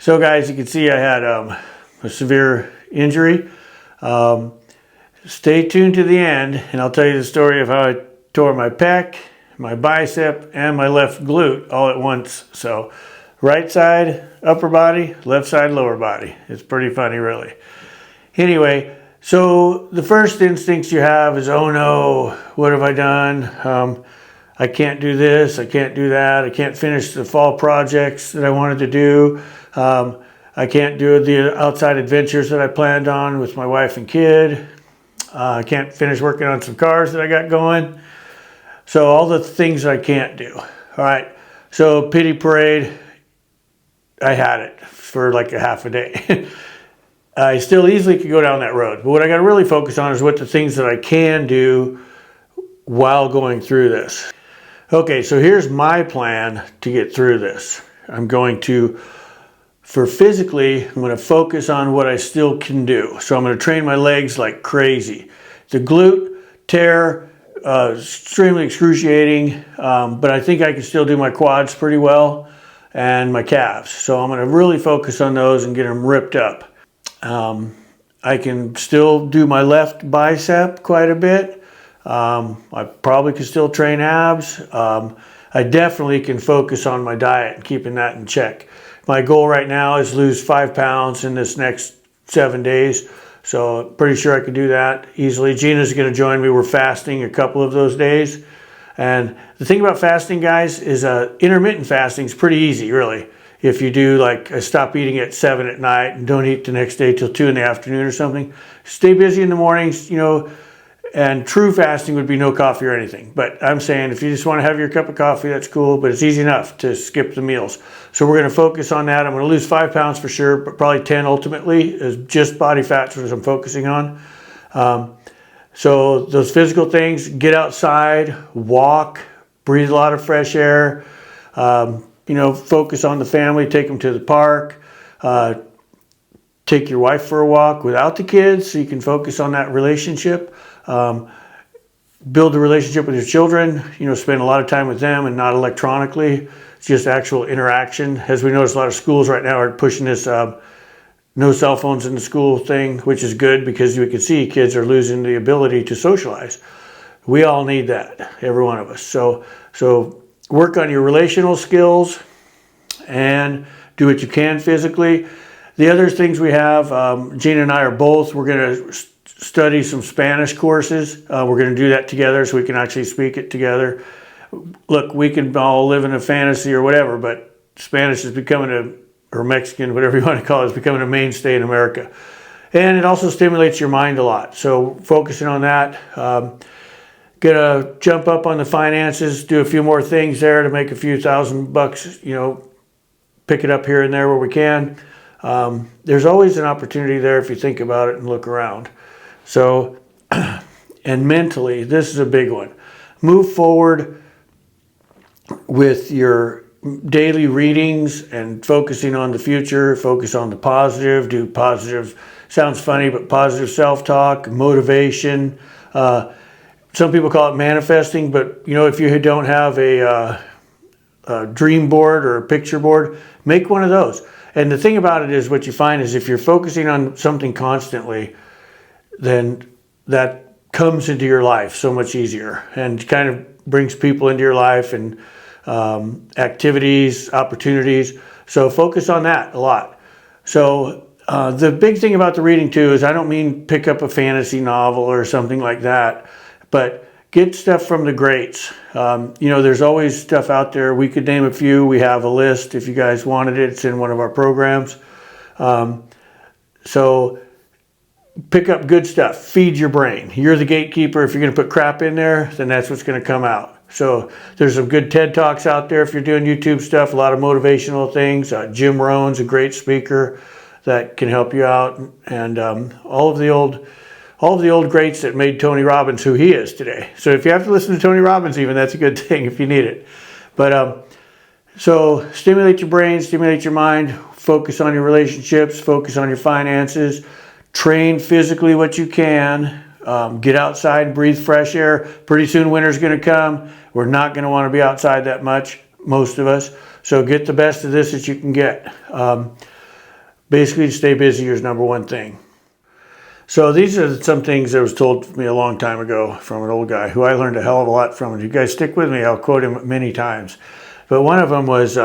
So guys, you can see I had a severe injury. Stay tuned to the end and I'll tell you the story of how I tore my pec, my bicep, and my left glute all at once. So right side, upper body, left side, lower body. It's pretty funny, really. Anyway, so the first instincts you have is, oh no, what have I done? I can't do this, I can't do that, I can't finish the fall projects that I wanted to do. I can't do the outside adventures that I planned on with my wife and kid. I can't finish working on some cars that I got going. So all the things I can't do. All right, so pity parade, I had it for like a half a day. I still easily could go down that road. But what I got to really focus on is what the things that I can do while going through this. Okay, so here's my plan to get through this. I'm going to, for physically, I'm going to focus on what I still can do. So I'm going to train my legs like crazy. The glute tear, extremely excruciating, but I think I can still do my quads pretty well and my calves. So I'm going to really focus on those and get them ripped up. I can still do my left bicep quite a bit. I probably can still train abs. I definitely can focus on my diet and keeping that in check. My goal right now is lose 5 pounds in this next 7 days. So pretty sure I can do that easily. Gina's going to join me. We're fasting a couple of those days. And the thing about fasting, guys, is intermittent fasting is pretty easy, really. If you do, like, I stop eating at 7 at night and don't eat the next day till 2 in the afternoon or something. Stay busy in the mornings, you know, and true fasting would be no coffee or anything. But I'm saying if you just want to have your cup of coffee, that's cool, but it's easy enough to skip the meals. So we're going to focus on that. I'm going to lose 5 pounds for sure, but probably 10 ultimately is just body fat, which I'm focusing on. So those physical things, get outside, walk, breathe a lot of fresh air, you know, focus on the family, take them to the park, take your wife for a walk without the kids so you can focus on that relationship. Build a relationship with your children, you know, spend a lot of time with them and not electronically. It's just actual interaction. As we notice, a lot of schools right now are pushing this no cell phones in the school thing, which is good because we can see kids are losing the ability to socialize. We all need that, every one of us. So work on your relational skills and do what you can physically. The other things we have, Gina and I are both, we're going to study some Spanish courses. We're going to do that together so we can actually speak it together. Look, we can all live in a fantasy or whatever, but Spanish is becoming or Mexican, whatever you want to call it, is becoming a mainstay in America. And it also stimulates your mind a lot. So focusing on that. Gonna jump up on the finances, do a few more things there to make a few $1,000, you know, pick it up here and there where we can. There's always an opportunity there if you think about it and look around. So, and mentally, this is a big one. Move forward with your daily readings and focusing on the future, focus on the positive, do positive, sounds funny, but positive self-talk, motivation. Some people call it manifesting, but you know, if you don't have a dream board or a picture board, make one of those. And the thing about it is, what you find is if you're focusing on something constantly, then that comes into your life so much easier and kind of brings people into your life and activities, opportunities. So focus on that a lot. So the big thing about the reading too is I don't mean pick up a fantasy novel or something like that, but get stuff from the greats. You know, there's always stuff out there. We could name a few. We have a list if you guys wanted it. It's in one of our programs. So pick up good stuff. Feed your brain. You're the gatekeeper. If you're going to put crap in there, then that's what's going to come out. So there's some good TED Talks out there if you're doing YouTube stuff, a lot of motivational things. Jim Rohn's a great speaker that can help you out. And all of the old greats that made Tony Robbins who he is today. So if you have to listen to Tony Robbins even, that's a good thing if you need it. But so stimulate your brain, stimulate your mind, focus on your relationships, focus on your finances, train physically what you can, get outside and breathe fresh air. Pretty soon winter's going to come. We're not going to want to be outside that much, most of us. So get the best of this that you can get. Basically, to stay busy is number one thing. So these are some things that was told me a long time ago from an old guy who I learned a hell of a lot from. If you guys stick with me, I'll quote him many times. But one of them was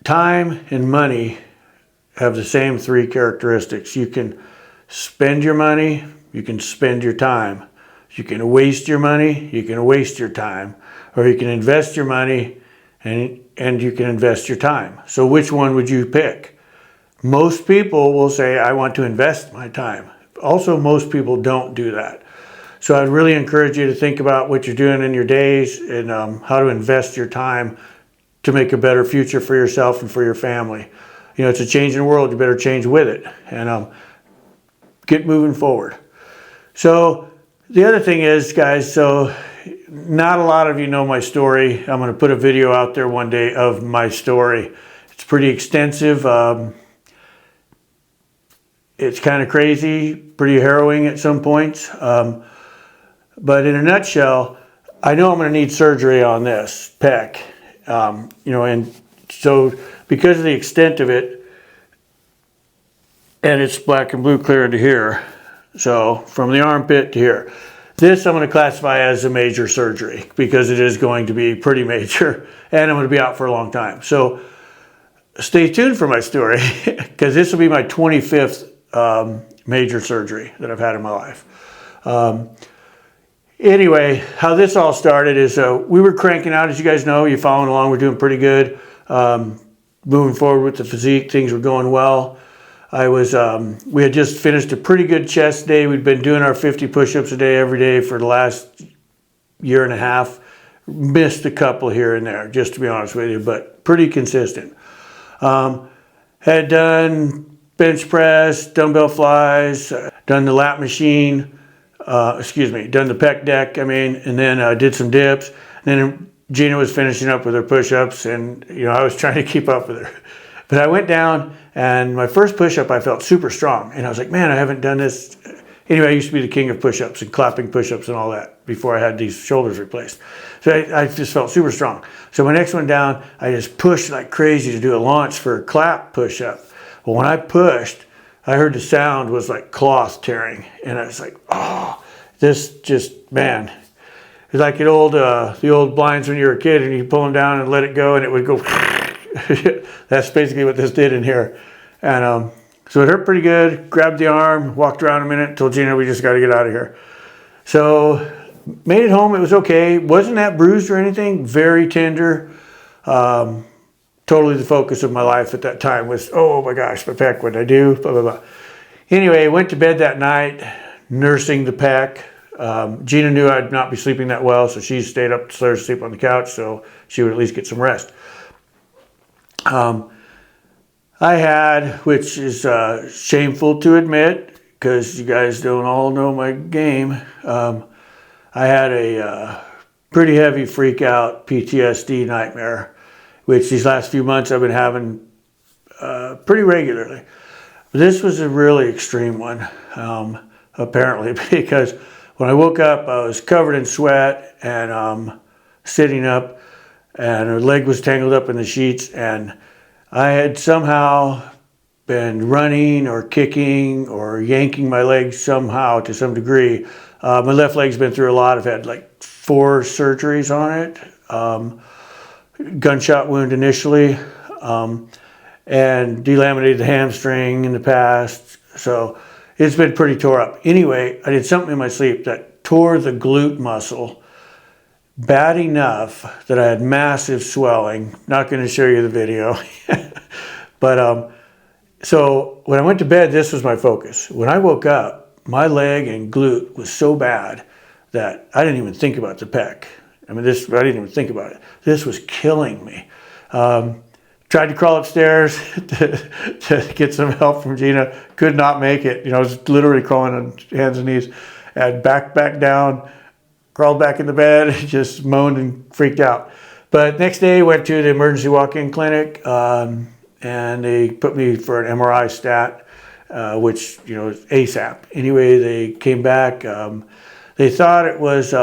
time and money have the same three characteristics. You can spend your money, you can spend your time. You can waste your money, you can waste your time. Or you can invest your money and you can invest your time. So which one would you pick? Most people will say, I want to invest my time. Also, most people don't do that. So I'd really encourage you to think about what you're doing in your days and how to invest your time to make a better future for yourself and for your family. You know, it's a changing world. You better change with it and get moving forward. So the other thing is, guys, so not a lot of you know my story. I'm going to put a video out there one day of my story. It's pretty extensive. It's kind of crazy, pretty harrowing at some points. But in a nutshell, I know I'm going to need surgery on this pec. You know, and so because of the extent of it, and it's black and blue clear into here, so from the armpit to here, this I'm going to classify as a major surgery because it is going to be pretty major, and I'm going to be out for a long time. So stay tuned for my story because this will be my 25th major surgery that I've had in my life. Anyway, how this all started is we were cranking out, as you guys know, you're following along, we're doing pretty good. Moving forward with the physique, things were going well. We had just finished a pretty good chest day. We'd been doing our 50 push-ups a day every day for the last year and a half. Missed a couple here and there, just to be honest with you, but pretty consistent. Had done bench press, dumbbell flies, done the lat machine, done the pec deck, and then did some dips. And then Gina was finishing up with her push-ups, and I was trying to keep up with her. But I went down, and my first push-up I felt super strong, and I was like, man, I haven't done this. Anyway, I used to be the king of push-ups and clapping push-ups and all that before I had these shoulders replaced. So I just felt super strong. So my next one down, I just pushed like crazy to do a launch for a clap push-up. Well, when I pushed, I heard the sound was like cloth tearing, and I was like, oh, this just, man. It's like the old blinds when you were a kid and you pull them down and let it go and it would go. That's basically what this did in here. And so it hurt pretty good. Grabbed the arm, walked around a minute, told Gina we just got to get out of here. So made it home. It was okay. Wasn't that bruised or anything. Very tender. Totally the focus of my life at that time was, oh my gosh, my pec, what did I do? Blah, blah, blah. Anyway, went to bed that night, nursing the pec. Gina knew I'd not be sleeping that well, so she stayed upstairs to sleep on the couch so she would at least get some rest. I had, which is shameful to admit, because you guys don't all know my game, I had a pretty heavy freak out PTSD nightmare, which these last few months I've been having pretty regularly. This was a really extreme one, apparently, because when I woke up, I was covered in sweat and sitting up, and her leg was tangled up in the sheets, and I had somehow been running or kicking or yanking my leg somehow to some degree. My left leg's been through a lot. I've had like 4 surgeries on it. Gunshot wound initially, and delaminated the hamstring in the past. So it's been pretty tore up. Anyway, I did something in my sleep that tore the glute muscle bad enough that I had massive swelling. Not going to show you the video. But so when I went to bed, this was my focus. When I woke up, my leg and glute was so bad that I didn't even think about the pec. I didn't even think about it. This was killing me. Tried to crawl upstairs to get some help from Gina. Could not make it. I was literally crawling on hands and knees. And back down, crawled back in the bed, just moaned and freaked out. But next day, went to the emergency walk-in clinic, and they put me for an MRI stat, which is ASAP. Anyway, they came back. They thought it was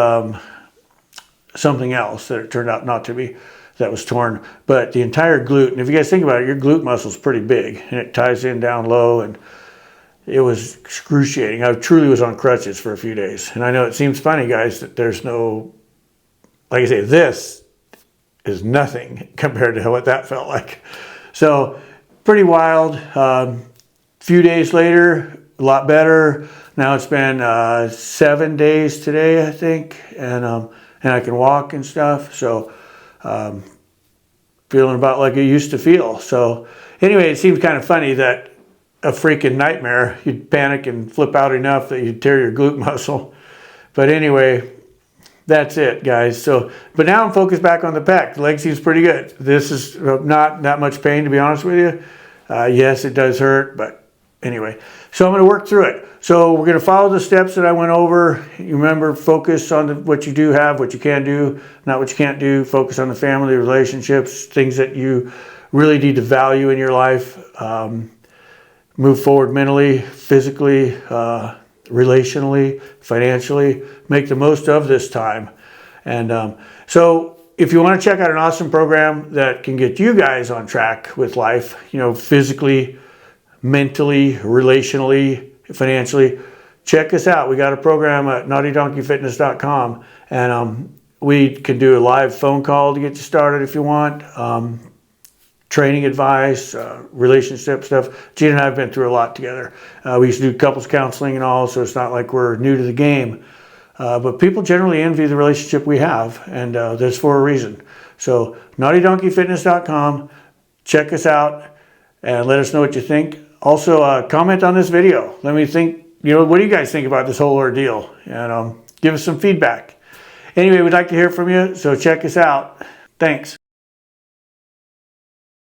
something else that it turned out not to be. that was torn, but the entire glute, and if you guys think about it, your glute muscle is pretty big, and it ties in down low, and it was excruciating. I truly was on crutches for a few days. And I know it seems funny, guys, that there's no, like I say, this is nothing compared to what that felt like. So pretty wild. Few days later, a lot better. Now it's been 7 days today, I think, and I can walk and stuff. So feeling about like I used to feel. So anyway, it seems kind of funny that a freaking nightmare. You'd panic and flip out enough that you'd tear your glute muscle. But anyway, that's it, guys. So, but now I'm focused back on the pec. The leg seems pretty good. This is not that much pain, to be honest with you. Yes, it does hurt, but anyway. So I'm going to work through it. So we're going to follow the steps that I went over. You remember, focus on what you do have, what you can do, not what you can't do. Focus on the family, relationships, things that you really need to value in your life. Move forward mentally, physically, relationally, financially. Make the most of this time. And so if you want to check out an awesome program that can get you guys on track with life, you know, physically, mentally, relationally, financially, check us out. We got a program at naughtydonkeyfitness.com, and we can do a live phone call to get you started if you want. Training advice, relationship stuff. Gina and I have been through a lot together. We used to do couples counseling and all, so it's not like we're new to the game. But people generally envy the relationship we have, and that's for a reason. So naughtydonkeyfitness.com, check us out, and let us know what you think. Also, comment on this video. Let me think, you know, what do you guys think about this whole ordeal? And give us some feedback. Anyway, we'd like to hear from you, so check us out. Thanks.